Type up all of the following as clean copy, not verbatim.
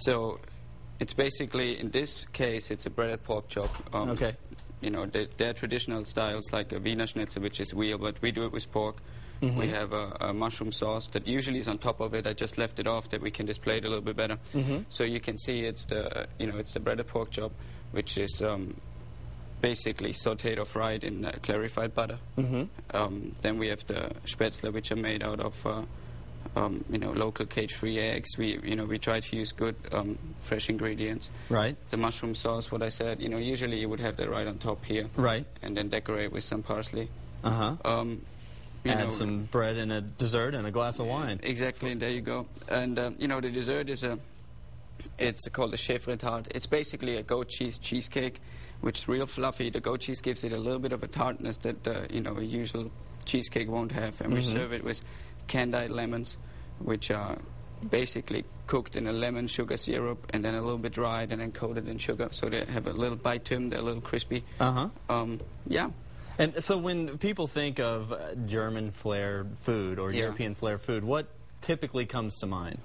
So it's basically, in this case, it's a breaded pork chop. Okay. You know, they're traditional styles like a Wiener Schnitzel, which is veal, but we do it with pork. We have a mushroom sauce that usually is on top of it. I just left it off that we can display it a little bit better. So you can see it's the, it's the breaded pork chop, which is basically sautéed or fried in clarified butter. Then we have the spätzle, which are made out of local cage-free eggs. We try to use good fresh ingredients. Right. The mushroom sauce, what I said, usually you would have that right on top here. Right. And then decorate with some parsley. Add some bread and a dessert and a glass of wine. Exactly, and there you go. And the dessert is it's called a chèvre tart. It's basically a goat cheese cheesecake, which is real fluffy. The goat cheese gives it a little bit of a tartness that a usual cheesecake won't have. And we serve it with candied lemons, which are basically cooked in a lemon sugar syrup and then a little bit dried and then coated in sugar, so they have a little bite to them. They're a little crispy. Yeah. And so when people think of German flair food or European flair food, what typically comes to mind?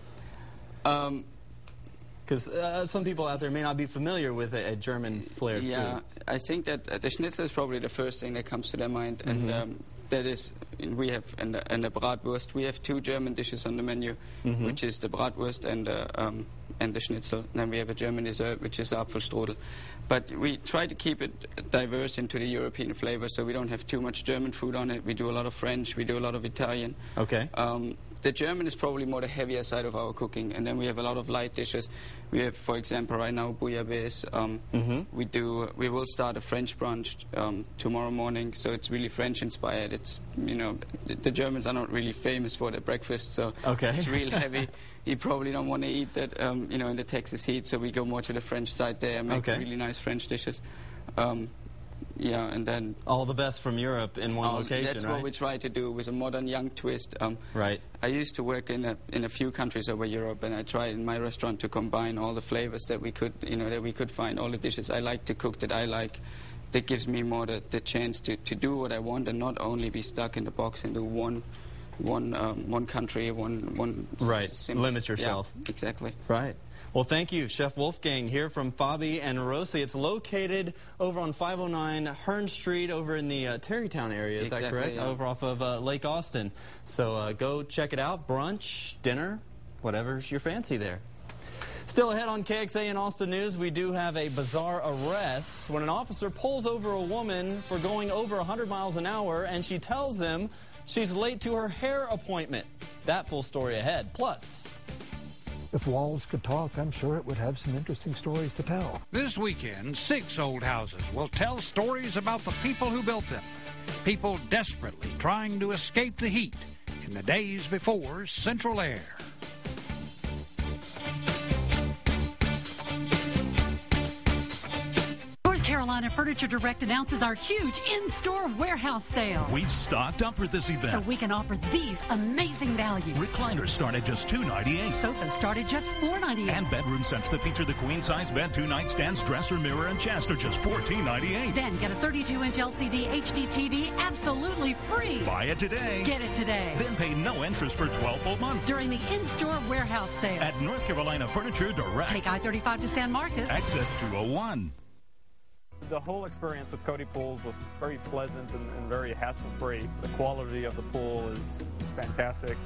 Because some people out there may not be familiar with a German flair food. Yeah, I think that the schnitzel is probably the first thing that comes to their mind. And that is, we have, and the bratwurst. We have two German dishes on the menu, which is the bratwurst and the schnitzel. Then we have a German dessert, which is Apfelstrudel. But we try to keep it diverse into the European flavor, so we don't have too much German food on it. We do a lot of French, we do a lot of Italian. Okay. The German is probably more the heavier side of our cooking, and then we have a lot of light dishes. We have, for example, right now bouillabaisse. We will start a French brunch tomorrow morning, so it's really French inspired. It's the Germans are not really famous for their breakfast, so it's real heavy. You probably don't want to eat that in the Texas heat, so we go more to the French side there and make really nice French dishes. Yeah, and then all the best from Europe in one location. That's what we try to do with a modern young twist. Right. I used to work in a few countries over Europe, and I tried in my restaurant to combine all the flavors that we could find, all the dishes I like to cook that I like. That gives me more the chance to do what I want and not only be stuck in the box and do one country, one. Right. Limit yourself. Yeah, exactly. Right. Well, thank you, Chef Wolfgang here from Fabi+Rosi. It's located over on 509 Hearn Street over in the Tarrytown area, is that correct? Yeah. Over off of Lake Austin. So go check it out, brunch, dinner, whatever's your fancy there. Still ahead on KXA and Austin News, we do have a bizarre arrest when an officer pulls over a woman for going over 100 miles an hour and she tells them she's late to her hair appointment. That full story ahead. Plus, if walls could talk, I'm sure it would have some interesting stories to tell. This weekend, 6 old houses will tell stories about the people who built them. People desperately trying to escape the heat in the days before central air. Carolina Furniture Direct announces our huge in-store warehouse sale. We've stocked up for this event, so we can offer these amazing values. Recliners start at just $298. Sofas start at just $498. And bedroom sets that feature the queen-size bed, 2 nightstands, dresser, mirror, and chest are just $1498. Then get a 32-inch LCD HD TV absolutely free. Buy it today. Get it today. Then pay no interest for 12 full months. During the in-store warehouse sale. At North Carolina Furniture Direct. Take I-35 to San Marcos. Exit 201. The whole experience with Cody Pools was very pleasant and very hassle-free. The quality of the pool is fantastic.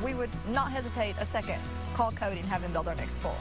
We would not hesitate a second to call Cody and have him build our next pool.